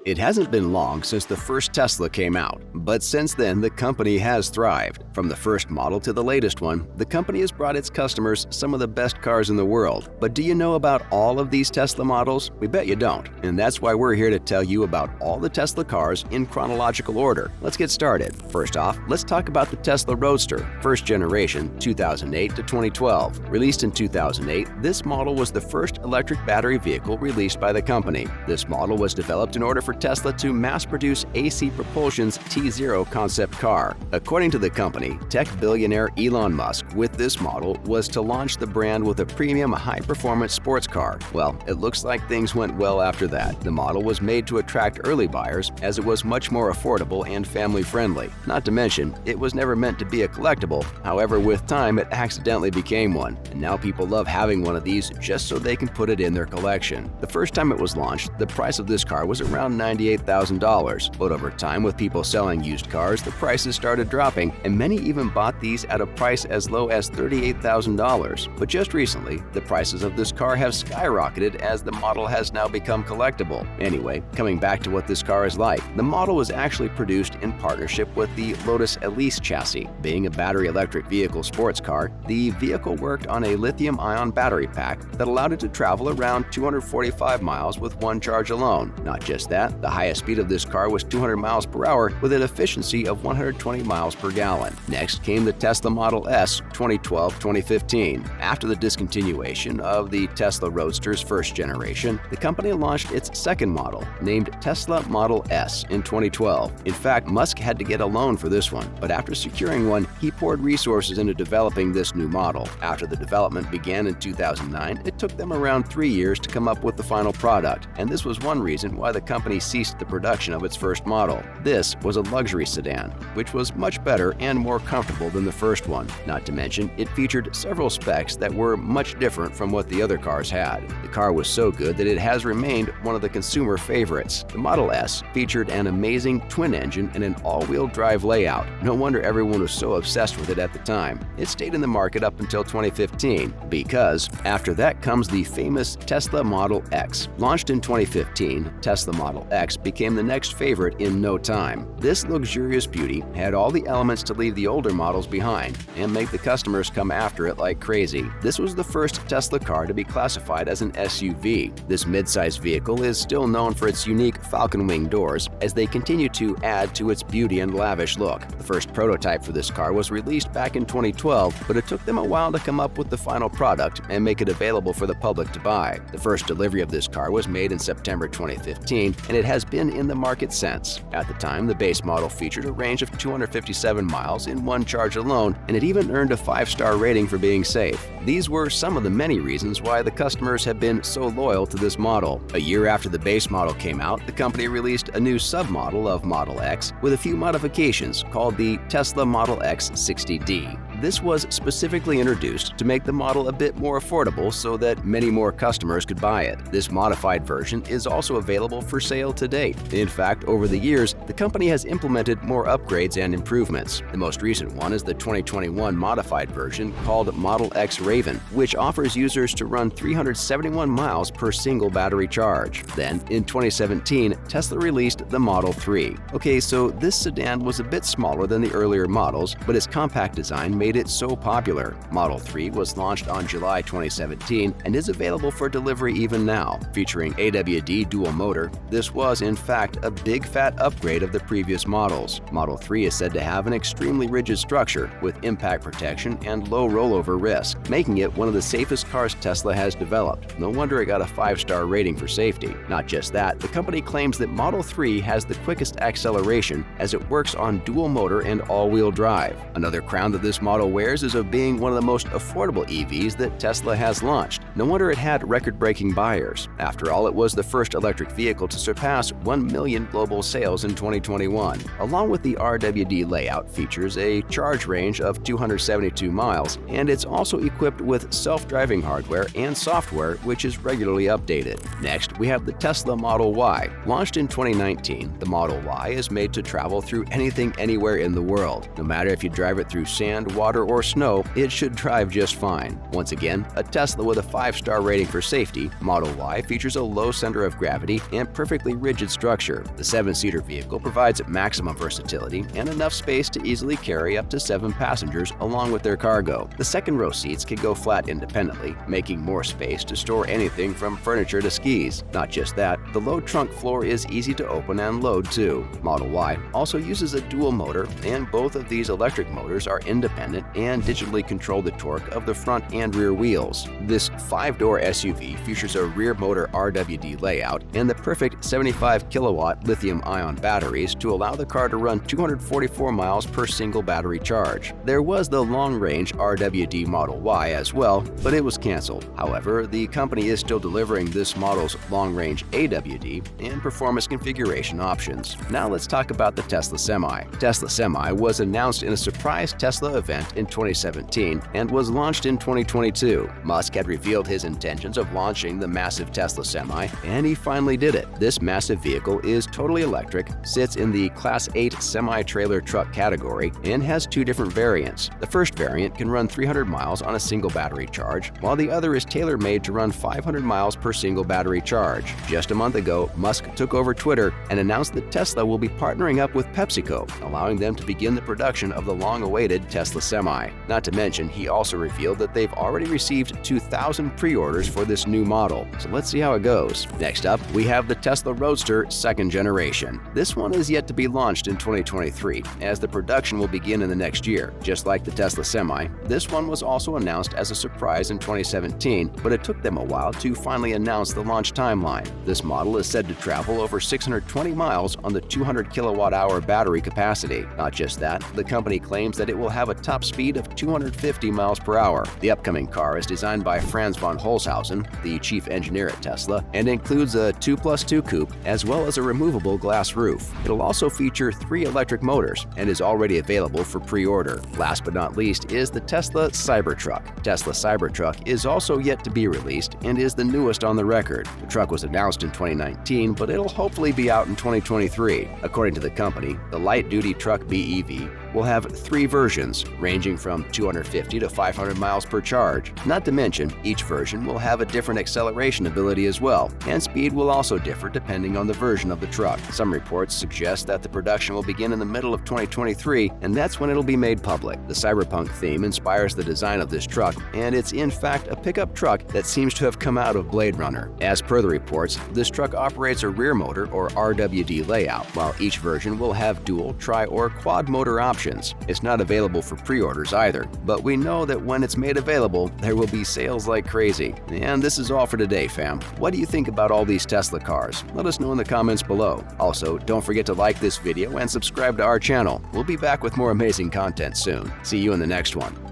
It hasn't been long since the first Tesla came out, but since then the company has thrived. From the first model to the latest one, the company has brought its customers some of the best cars in the world. But do you know about all of these Tesla models? We bet you don't, and that's why we're here to tell you about all the Tesla cars in chronological order. Let's get started. First off, let's talk about the Tesla Roadster, first generation, 2008 to 2012. Released in 2008, this model was the first electric battery vehicle released by the company. This model was developed in order for Tesla to mass-produce AC Propulsion's T0 concept car. According to the company, tech billionaire Elon Musk, with this model, was to launch the brand with a premium high-performance sports car. Well, it looks like things went well after that. The model was made to attract early buyers as it was much more affordable and family-friendly. Not to mention, it was never meant to be a collectible. However, with time, it accidentally became one, and now people love having one of these just so they can put it in their collection. The first time it was launched, the price of this car was around $98,000, but over time, with people selling used cars, the prices started dropping, and many even bought these at a price as low as $38,000. But just recently, the prices of this car have skyrocketed as the model has now become collectible. Anyway, coming back to what this car is like, the model was actually produced in partnership with the Lotus Elise chassis. Being a battery electric vehicle sports car, the vehicle worked on a lithium-ion battery pack that allowed it to travel around 245 miles with one charge alone. Not just that, the highest speed of this car was 200 miles per hour with an efficiency of 120 miles per gallon. Next came the Tesla Model S 2012-2015. After the discontinuation of the Tesla Roadster's first generation, the company launched its second model, named Tesla Model S in 2012. In fact, Musk had to get a loan for this one, but after securing one, he poured resources into developing this new model. After the development began in 2009, it took them around 3 years to come up with the final product, and this was one reason why the company ceased the production of its first model. This was a luxury sedan, which was much better and more comfortable than the first one. Not to mention, it featured several specs that were much different from what the other cars had. The car was so good that it has remained one of the consumer favorites. The Model S featured an amazing twin engine and an all-wheel drive layout. No wonder everyone was so obsessed with it at the time. It stayed in the market up until 2015, because after that comes the famous Tesla Model X. Launched in 2015, Tesla Model X became the next favorite in no time. This luxurious beauty had all the elements to leave the older models behind and make the customers come after it like crazy. This was the first Tesla car to be classified as an SUV. This mid-size vehicle is still known for its unique falcon wing doors as they continue to add to its beauty and lavish look. The first prototype for this car was released back in 2012, but it took them a while to come up with the final product and make it available for the public to buy. The first delivery of this car was made in September 2015, and it has been in the market since. At the time, the base model featured a range of 257 miles in one charge alone, and it even earned a 5-star rating for being safe. These were some of the many reasons why the customers have been so loyal to this model. A year after the base model came out, the company released a new submodel of Model X with a few modifications called the Tesla Model X 60D. This was specifically introduced to make the model a bit more affordable so that many more customers could buy it. This modified version is also available for sale to date. In fact, over the years, the company has implemented more upgrades and improvements. The most recent one is the 2021 modified version called Model X Raven, which offers users to run 371 miles per single battery charge. Then, in 2017, Tesla released the Model 3. Okay, so this sedan was a bit smaller than the earlier models, but its compact design made it so popular. Model 3 was launched on July 2017 and is available for delivery even now. Featuring AWD dual motor, this was in fact a big fat upgrade of the previous models. Model 3 is said to have an extremely rigid structure with impact protection and low rollover risk, making it one of the safest cars Tesla has developed. No wonder it got a 5-star rating for safety. Not just that, the company claims that Model 3 has the quickest acceleration as it works on dual motor and all-wheel drive. Another crown that this model wears is of being one of the most affordable EVs that Tesla has launched. No wonder it had record-breaking buyers. After all, it was the first electric vehicle to surpass 1 million global sales in 2021. Along with the RWD layout features a charge range of 272 miles, and it's also equipped with self-driving hardware and software which is regularly updated. Next, we have the Tesla Model Y. Launched in 2019, the Model Y is made to travel through anything anywhere in the world. No matter if you drive it through sand, water, or snow, it should drive just fine. Once again, a Tesla with a 5-star rating for safety, Model Y features a low center of gravity and perfectly rigid structure. The 7-seater vehicle provides maximum versatility and enough space to easily carry up to 7 passengers along with their cargo. The second-row seats can go flat independently, making more space to store anything from furniture to skis. Not just that, the low trunk floor is easy to open and load too. Model Y also uses a dual motor, and both of these electric motors are independent and digitally control the torque of the front and rear wheels. This 5-door SUV features a rear motor RWD layout and the perfect 75 kilowatt lithium-ion batteries to allow the car to run 244 miles per single battery charge. There was the long-range RWD Model Y as well, but it was canceled. However, the company is still delivering this model's long-range AWD and performance configuration options. Now let's talk about the Tesla Semi. Tesla Semi was announced in a surprise Tesla event in 2017 and was launched in 2022. Musk had revealed his intentions of launching the massive Tesla Semi, and he finally did it. This massive vehicle is totally electric, sits in the Class 8 semi-trailer truck category, and has 2 different variants. The first variant can run 300 miles on a single battery charge, while the other is tailor-made to run 500 miles per single battery charge. Just a month ago, Musk took over Twitter and announced that Tesla will be partnering up with PepsiCo, allowing them to begin the production of the long-awaited Tesla Semi. Not to mention, he also revealed that they've already received 2,000 pre-orders for this new model. So let's see how it goes. Next up, we have the Tesla Roadster 2nd generation. This one is yet to be launched in 2023, as the production will begin in the next year. Just like the Tesla Semi, this one was also announced as a surprise in 2017, but it took them a while to finally announce the launch timeline. This model is said to travel over 620 miles on the 200 kilowatt-hour battery capacity. Not just that, the company claims that it will have a top speed of 250 miles per hour. The upcoming car is designed by Franz von Holzhausen, the chief engineer at Tesla, and includes a 2+2 coupe as well as a removable glass roof. It'll also feature 3 electric motors and is already available for pre-order. Last but not least is the Tesla Cybertruck. Tesla Cybertruck is also yet to be released and is the newest on the record. The truck was announced in 2019, but it'll hopefully be out in 2023. According to the company, the light-duty truck BEV will have 3 versions, ranging from 250 to 500 miles per charge. Not to mention, each version will have a different acceleration ability as well, and speed will also differ depending on the version of the truck. Some reports suggest that the production will begin in the middle of 2023, and that's when it'll be made public. The cyberpunk theme inspires the design of this truck, and it's in fact a pickup truck that seems to have come out of Blade Runner. As per the reports, this truck operates a rear motor or RWD layout, while each version will have dual, tri, or quad motor options. It's not available for pre-orders either, but we know that when it's made available, there will be sales like crazy. And this is all for today, fam. What do you think about all these Tesla cars? Let us know in the comments below. Also, don't forget to like this video and subscribe to our channel. We'll be back with more amazing content soon. See you in the next one.